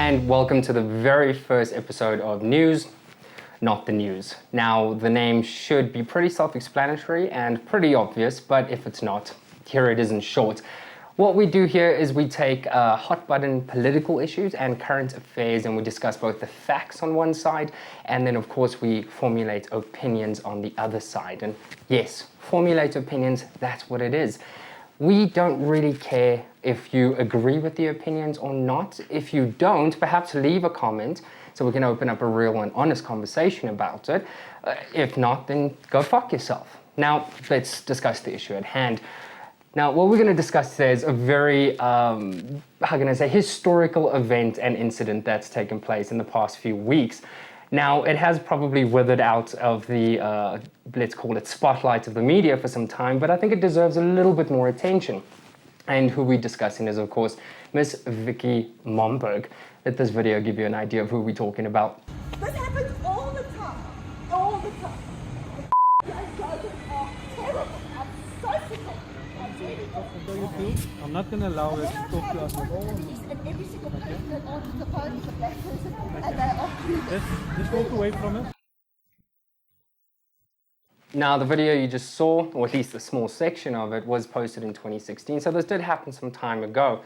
and welcome to the very first episode of News, Not the News. Now, the name should be pretty self-explanatory and pretty obvious, but if it's not, here it is in short. What we do here is we take hot-button political issues and current affairs, and we discuss both the facts on one side, and then of course we formulate opinions on the other side. And yes, formulate opinions, that's what it is. We don't really care if you agree with the opinions or not. If you don't, perhaps leave a comment so we can open up a real and honest conversation about it. If not, then go fuck yourself. Now, let's discuss the issue at hand. Now, what we're going to discuss today is a very, historical event and incident that's taken place in the past few weeks. Now, it has probably withered out of the, let's call it, spotlight of the media for some time, but I think it deserves a little bit more attention. And who we're discussing is, of course, Miss Vicki Momberg. Let this video give you an idea of who we're talking about. This happens all the time. All the time. The judges are terrible. I'm so sick of it. I'm not going to allow her to talk to us at all. And every single person that answers the phone is a black person, and they're off. Let's walk away from it. Now, the video you just saw, or at least a small section of it, was posted in 2016, so this did happen some time ago.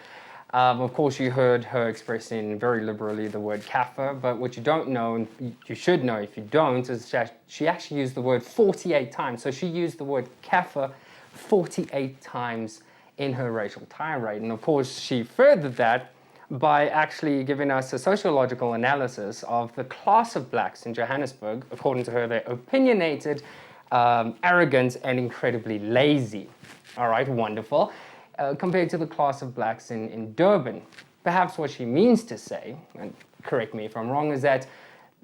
Of course, you heard her expressing very liberally the word kaffir, but what you don't know, and you should know if you don't, is that she actually used the word 48 times. So she used the word kaffir 48 times in her racial tirade. And of course, she furthered that by actually giving us a sociological analysis of the class of blacks in Johannesburg. According to her, they're opinionated, arrogant, and incredibly lazy. All right, wonderful. Compared to the class of blacks in Durban. Perhaps what she means to say, and correct me if I'm wrong, is that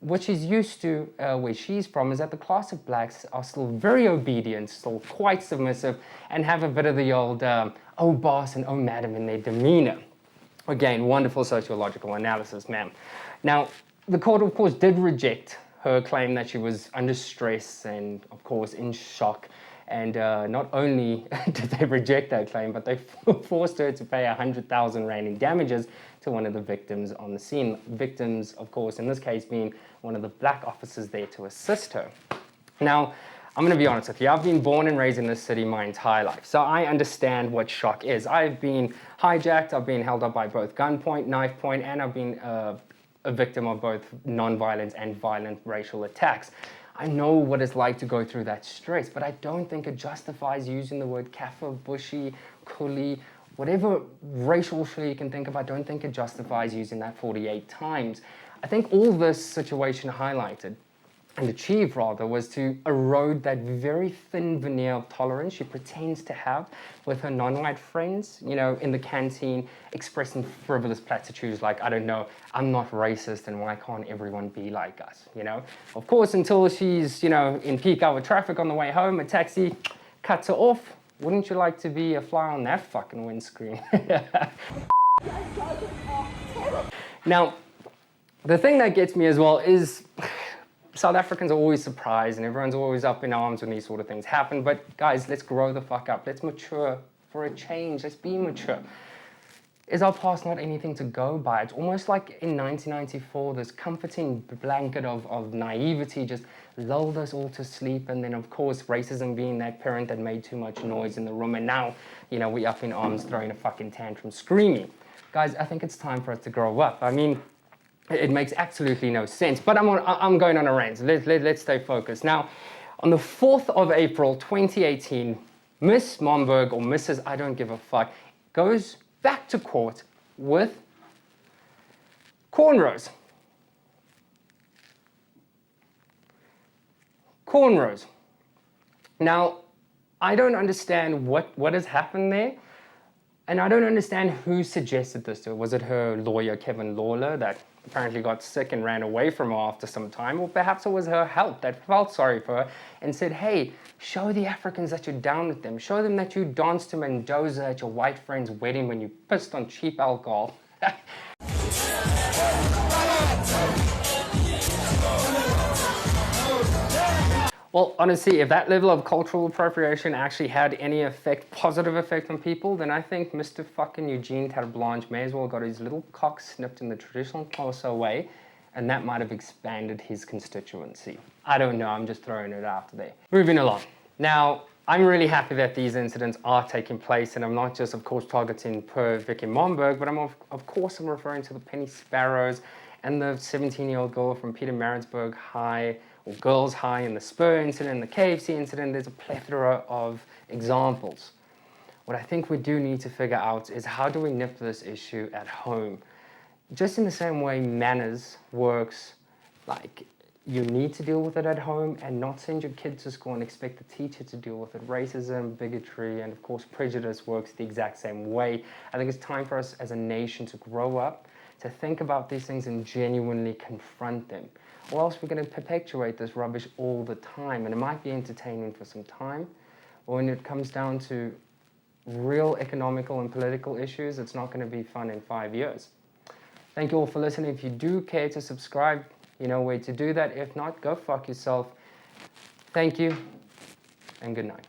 what she's used to where she's from is that the class of blacks are still very obedient, still quite submissive, and have a bit of the old oh boss and oh madam in their demeanor. Again, wonderful sociological analysis, ma'am. Now, the court, of course, did reject her claim that she was under stress and, of course, in shock. And not only did they reject that claim, but they forced her to pay 100,000 rand in damages to one of the victims on the scene. Victims, of course, in this case being one of the black officers there to assist her. Now, I'm going to be honest with you. I've been born and raised in this city my entire life, so I understand what shock is. I've been hijacked, I've been held up by both gunpoint, knife point, and I've been a victim of both non-violent and violent racial attacks. I know what it's like to go through that stress, but I don't think it justifies using the word kaffir, bushy, coolie, whatever racial slur you can think of. I don't think it justifies using that 48 times. I think all this situation highlighted and achieved, rather, was to erode that very thin veneer of tolerance she pretends to have with her non-white friends, you know, in the canteen, expressing frivolous platitudes like, I don't know, I'm not racist and why can't everyone be like us, you know? Of course, until she's, you know, in peak hour traffic on the way home, a taxi cuts her off. Wouldn't you like to be a fly on that fucking windscreen? Now, the thing that gets me as well is South Africans are always surprised and everyone's always up in arms when these sort of things happen. But guys, let's grow the fuck up. Let's mature for a change. Let's be mature. Is our past not anything to go by? It's almost like in 1994, this comforting blanket of naivety just lulled us all to sleep. And then, of course, racism being that parent that made too much noise in the room. And now, you know, we up in arms throwing a fucking tantrum, screaming. Guys, I think it's time for us to grow up. I mean, it makes absolutely no sense, but I'm going on a rant. Let's stay focused. Now, on the 4th of April, 2018, Miss Momberg, or Mrs. I don't give a fuck, goes back to court with cornrows. Cornrows. Now, I don't understand what has happened there. And I don't understand who suggested this to her. Was it her lawyer, Kevin Lawler, that apparently got sick and ran away from her after some time? Or perhaps it was her help that felt sorry for her and said, hey, show the Africans that you're down with them. Show them that you danced to Mendoza at your white friend's wedding when you pissed on cheap alcohol. Well, honestly, if that level of cultural appropriation actually had any effect, positive effect on people, then I think Mr. fucking Eugene Terreblanche may as well got his little cock snipped in the traditional Xhosa way, and that might have expanded his constituency. I don't know, I'm just throwing it out there. Moving along. Now, I'm really happy that these incidents are taking place, and I'm not just, of course, targeting per Vicki Momberg, but of course I'm referring to the Penny Sparrows and the 17-year-old girl from Peter Maritzburg High, or Girls High, and the Spur incident, the KFC incident. There's a plethora of examples. What I think we do need to figure out is how do we nip this issue at home? Just in the same way manners works, like you need to deal with it at home and not send your kid to school and expect the teacher to deal with it. Racism, bigotry, and of course prejudice works the exact same way. I think it's time for us as a nation to grow up, to think about these things and genuinely confront them. Or else we're going to perpetuate this rubbish all the time, and it might be entertaining for some time, but when it comes down to real economical and political issues, it's not going to be fun in 5 years. Thank you all for listening. If you do care to subscribe, you know where to do that. If not, go fuck yourself. Thank you, and good night.